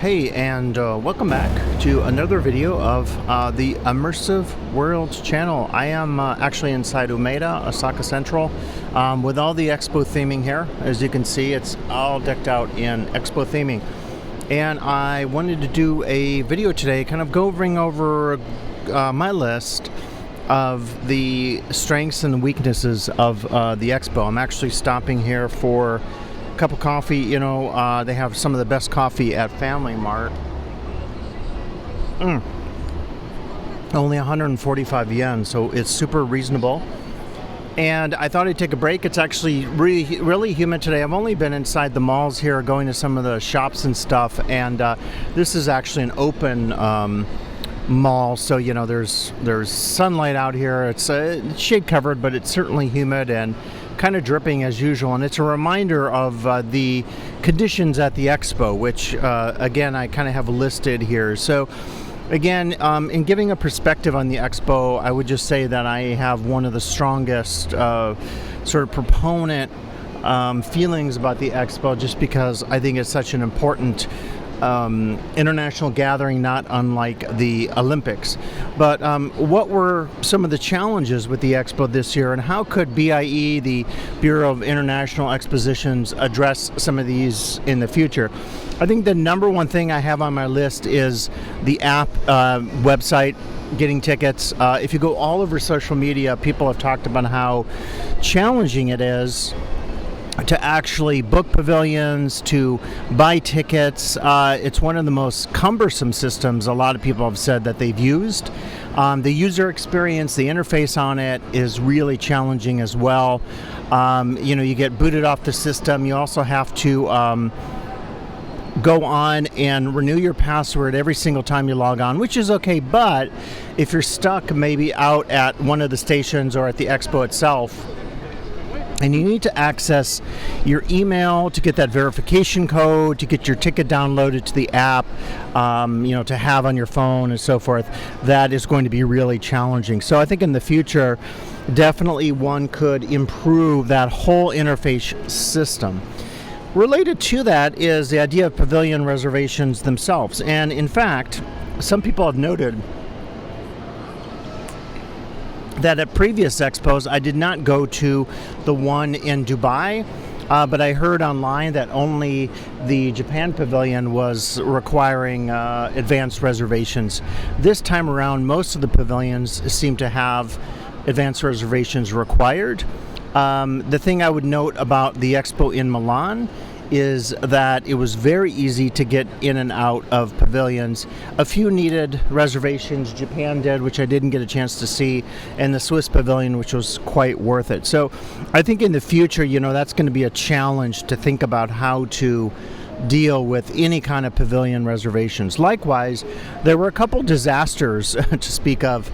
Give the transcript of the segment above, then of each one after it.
Hey, and welcome back to another video of the Immersive World channel. I am actually inside Umeda, Osaka Central, with all the Expo theming here. As you can see, it's all decked out in Expo theming. And I wanted to do a video today, kind of going over my list of the strengths and weaknesses of the Expo. I'm actually stopping here for cup of coffee. You know, they have some of the best coffee at Family Mart. Only 145 yen, so it's super reasonable. And I thought I'd take a break. It's actually really humid today. I've only been inside the malls here, going to some of the shops and stuff, and this is actually an open mall, so you know there's sunlight out here. It's shade covered, but it's certainly humid and kind of dripping as usual, and it's a reminder of the conditions at the Expo, which again I kind of have listed here. So again, in giving a perspective on the Expo, I would just say that I have one of the strongest sort of proponent feelings about the Expo, just because I think it's such an important international gathering, not unlike the Olympics. But what were some of the challenges with the Expo this year, and how could BIE, the Bureau of International Expositions, address some of these in the future? I think the number one thing I have on my list is the app website, getting tickets. If you go all over social media, people have talked about how challenging it is to actually book pavilions, to buy tickets. It's one of the most cumbersome systems a lot of people have said that they've used. The user experience, the interface on it is really challenging as well. You know, you get booted off the system. You also have to go on and renew your password every single time you log on, which is okay, but if you're stuck maybe out at one of the stations or at the Expo itself, and you need to access your email to get that verification code, to get your ticket downloaded to the app, you know, to have on your phone and so forth, that is going to be really challenging. So I think in the future, definitely one could improve that whole interface system. Related to that is the idea of pavilion reservations themselves. And in fact, some people have noted that at previous expos, I did not go to the one in Dubai, but I heard online that only the Japan pavilion was requiring advanced reservations. This time around, most of the pavilions seem to have advanced reservations required. The thing I would note about the Expo in Milan is that it was very easy to get in and out of pavilions. A few needed reservations. Japan did, which I didn't get a chance to see, and the Swiss pavilion, which was quite worth it. So I think in the future, you know, that's going to be a challenge to think about how to deal with any kind of pavilion reservations. Likewise, there were a couple disasters to speak of.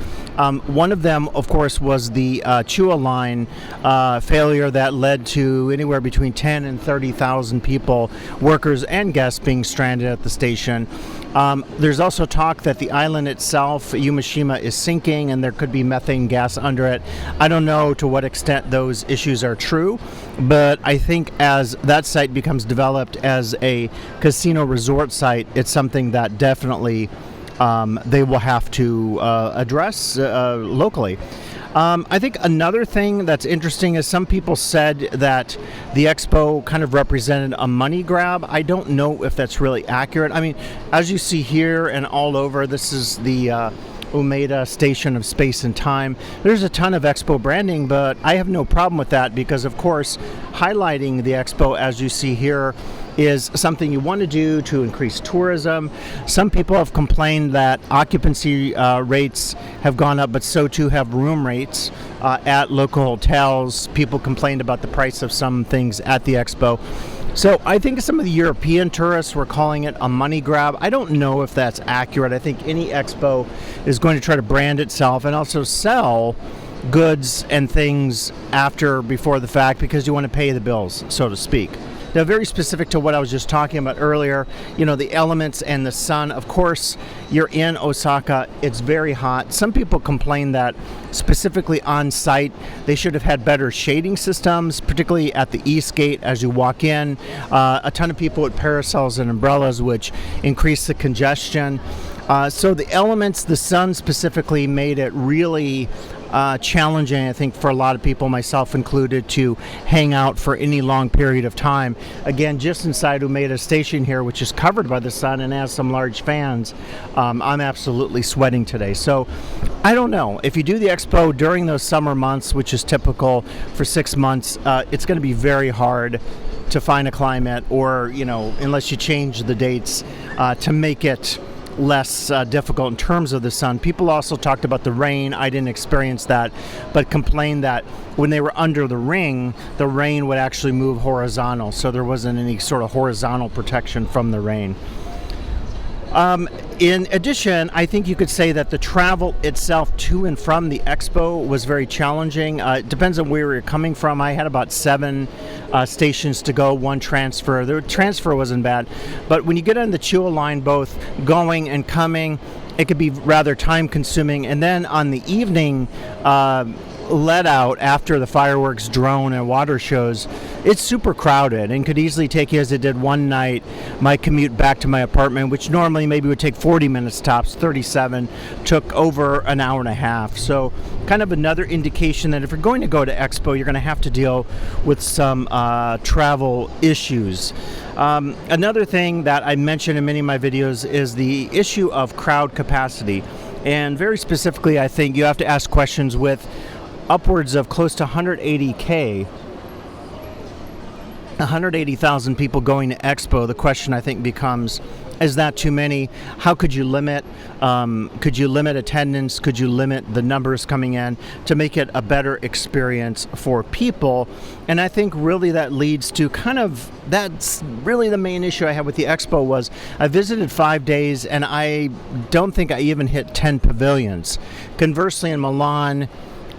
One of them, of course, was the Chua line failure that led to anywhere between 10 and 30,000 people, workers and guests, being stranded at the station. There's also talk that the island itself, Yumashima, is sinking and there could be methane gas under it. I don't know to what extent those issues are true, but I think as that site becomes developed as a casino resort site, it's something that definitely they will have to address locally. I think another thing that's interesting is some people said that the Expo kind of represented a money grab. I don't know if that's really accurate. I mean, as you see here and all over, this is the Umeda Station of Space and Time. There's a ton of Expo branding, but I have no problem with that because, of course, highlighting the Expo, as you see here, is something you want to do to increase tourism. Some people have complained that occupancy rates have gone up, but so too have room rates at local hotels. People complained about the price of some things at the Expo. So I think some of the European tourists were calling it a money grab. I don't know if that's accurate. I think any Expo is going to try to brand itself and also sell goods and things before the fact, because you want to pay the bills, so to speak. Now, very specific to what I was just talking about earlier, the elements and the sun. Of course, you're in Osaka. It's very hot. Some people complain that specifically on site, they should have had better shading systems, particularly at the east gate as you walk in. A ton of people with parasols and umbrellas, which increase the congestion. So the elements, the sun specifically, made it really challenging, I think, for a lot of people, myself included, to hang out for any long period of time. Again, just inside Umeda Station here, which is covered by the sun and has some large fans, I'm absolutely sweating today. So I don't know. If you do the expo during those summer months, which is typical for 6 months, it's going to be very hard to find a climate, or, unless you change the dates to make it less difficult in terms of the sun. People also talked about the rain. I didn't experience that, but complained that when they were under the rain would actually move horizontal, so there wasn't any sort of horizontal protection from the rain. In addition, I think you could say that the travel itself to and from the expo was very challenging. It depends on where you're coming from. I had about 7 stations to go, 1 transfer. The transfer wasn't bad, but when you get on the Chua line, both going and coming, it could be rather time consuming. And then on the evening let out after the fireworks, drone, and water shows, it's super crowded and could easily take you, as it did one night, my commute back to my apartment, which normally maybe would take 40 minutes tops, 37, took over an hour and a half. So kind of another indication that if you're going to go to Expo, you're going to have to deal with some travel issues. Another thing that I mentioned in many of my videos is the issue of crowd capacity. And very specifically, I think you have to ask questions with upwards of close to 180,000 people going to Expo. The question, I think, becomes, is that too many? How could you limit? Could you limit attendance? Could you limit the numbers coming in to make it a better experience for people? And I think really that leads to that's really the main issue I had with the Expo. Was I visited 5 days and I don't think I even hit 10 pavilions. Conversely, in Milan,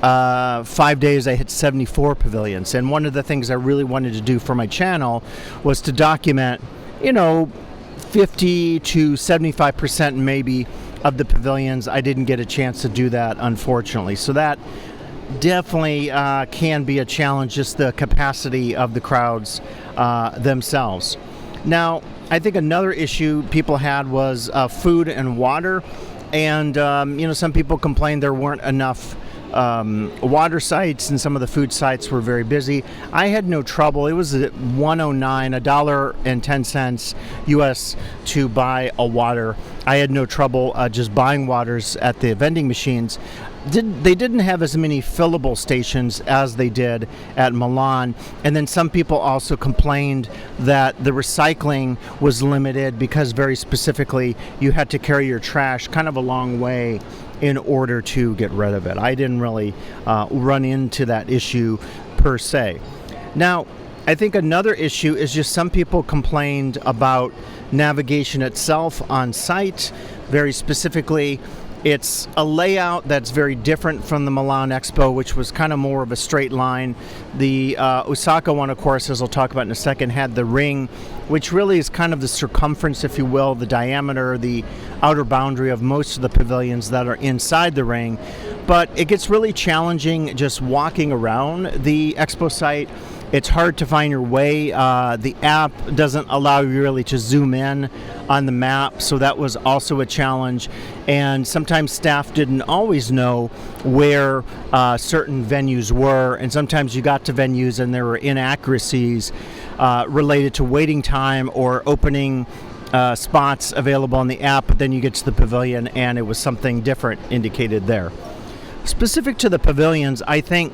5 days I hit 74 pavilions, and one of the things I really wanted to do for my channel was to document 50 to 75% maybe of the pavilions. I didn't get a chance to do that, unfortunately, so that definitely can be a challenge, just the capacity of the crowds themselves. Now, I think another issue people had was food and water, and some people complained there weren't enough water sites, and some of the food sites were very busy. I had no trouble. It was at $1.10 US to buy a water. I had no trouble just buying waters at the vending machines. They didn't have as many fillable stations as they did at Milan. And then some people also complained that the recycling was limited because, very specifically, you had to carry your trash kind of a long way in order to get rid of it. I didn't really run into that issue per se. Now, I think another issue is just some people complained about navigation itself on site. Very specifically, it's a layout that's very different from the Milan Expo, which was kind of more of a straight line. The Osaka one, of course, as I'll talk about in a second, had the ring, which really is kind of the circumference, if you will, the diameter, the outer boundary of most of the pavilions that are inside the ring. But it gets really challenging just walking around the expo site. It's hard to find your way. The app doesn't allow you really to zoom in on the map, so that was also a challenge. And sometimes staff didn't always know where certain venues were, and sometimes you got to venues and there were inaccuracies related to waiting time or opening spots available on the app, but then you get to the pavilion and it was something different indicated there. Specific to the pavilions, I think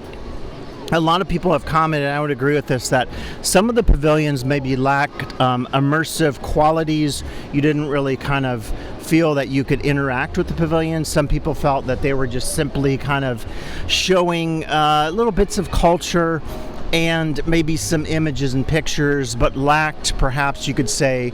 a lot of people have commented, and I would agree with this, that some of the pavilions maybe lacked immersive qualities. You didn't really kind of feel that you could interact with the pavilions. Some people felt that they were just simply kind of showing little bits of culture and maybe some images and pictures, but lacked, perhaps you could say,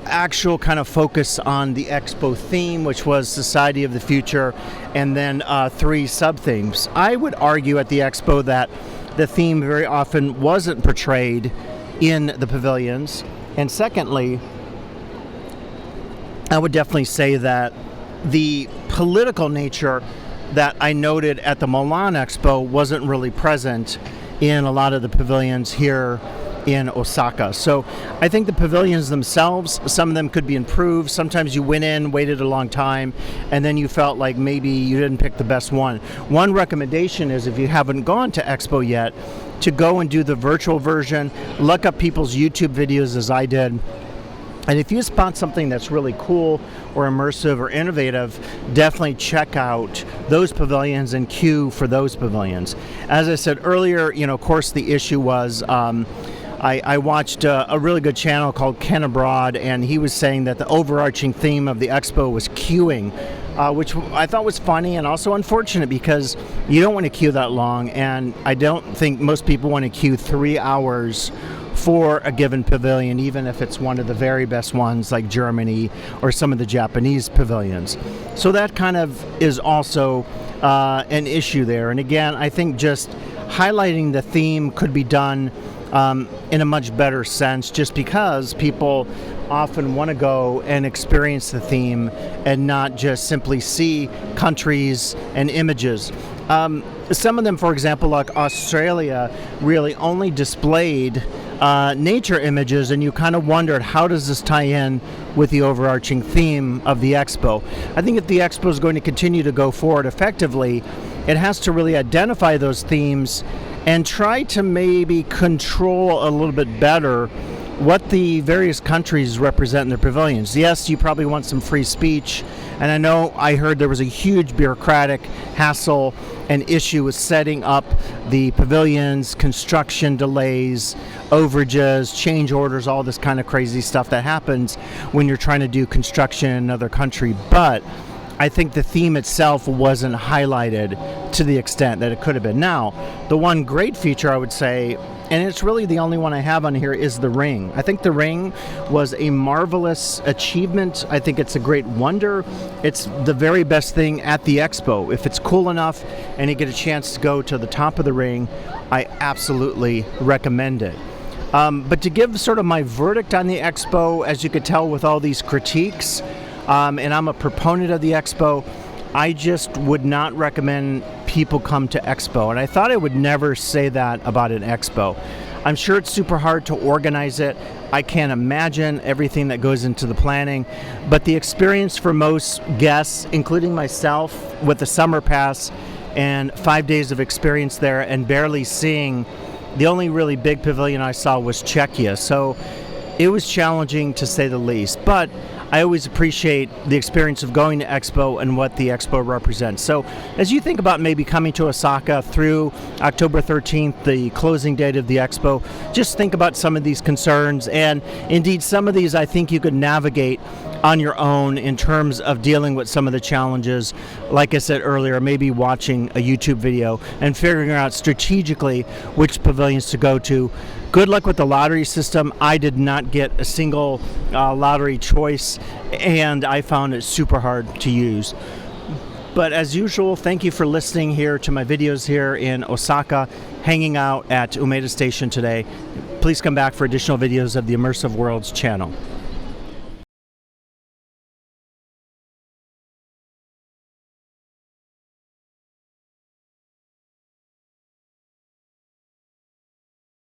actual kind of focus on the Expo theme, which was Society of the Future, and then 3 sub-themes. I would argue at the Expo that the theme very often wasn't portrayed in the pavilions. And secondly, I would definitely say that the political nature that I noted at the Milan Expo wasn't really present in a lot of the pavilions here in Osaka. So I think the pavilions themselves, some of them could be improved. Sometimes you went in, waited a long time, and then you felt like maybe you didn't pick the best one. One recommendation is, if you haven't gone to Expo yet, to go and do the virtual version, look up people's YouTube videos as I did. And if you spot something that's really cool or immersive or innovative, definitely check out those pavilions and queue for those pavilions. As I said earlier, of course the issue was I watched a really good channel called Ken Abroad, and he was saying that the overarching theme of the expo was queuing, which I thought was funny and also unfortunate, because you don't want to queue that long, and I don't think most people want to queue 3 hours for a given pavilion, even if it's one of the very best ones like Germany or some of the Japanese pavilions. So that kind of is also an issue there. And again, I think just highlighting the theme could be done in a much better sense, just because people often want to go and experience the theme and not just simply see countries and images. Some of them, for example, like Australia, really only displayed nature images, and you kind of wondered, how does this tie in with the overarching theme of the expo? I think if the expo is going to continue to go forward effectively, it has to really identify those themes and try to maybe control a little bit better what the various countries represent in their pavilions. Yes, you probably want some free speech, and I know I heard there was a huge bureaucratic hassle and issue with setting up the pavilions, construction delays, overages, change orders, all this kind of crazy stuff that happens when you're trying to do construction in another country. But I think the theme itself wasn't highlighted to the extent that it could have been. Now, the one great feature I would say, and it's really the only one I have on here, is the ring. I think the ring was a marvelous achievement. I think it's a great wonder. It's the very best thing at the expo. If it's cool enough and you get a chance to go to the top of the ring, I absolutely recommend it. But to give sort of my verdict on the expo, as you could tell with all these critiques, and I'm a proponent of the expo, I just would not recommend people come to Expo. And I thought I would never say that about an Expo. I'm sure it's super hard to organize it. I can't imagine everything that goes into the planning. But the experience for most guests, including myself, with the summer pass and 5 days of experience there and barely seeing, the only really big pavilion I saw was Czechia. So it was challenging to say the least. But I always appreciate the experience of going to Expo and what the Expo represents. So as you think about maybe coming to Osaka through October 13th, the closing date of the Expo, just think about some of these concerns. And indeed, some of these I think you could navigate on your own in terms of dealing with some of the challenges. Like I said earlier, maybe watching a YouTube video and figuring out strategically which pavilions to go to. Good luck with the lottery system. I did not get a single lottery choice, and I found it super hard to use. But as usual, thank you for listening here to my videos here in Osaka, hanging out at Umeda Station today. Please come back for additional videos of the Immersive Worlds channel.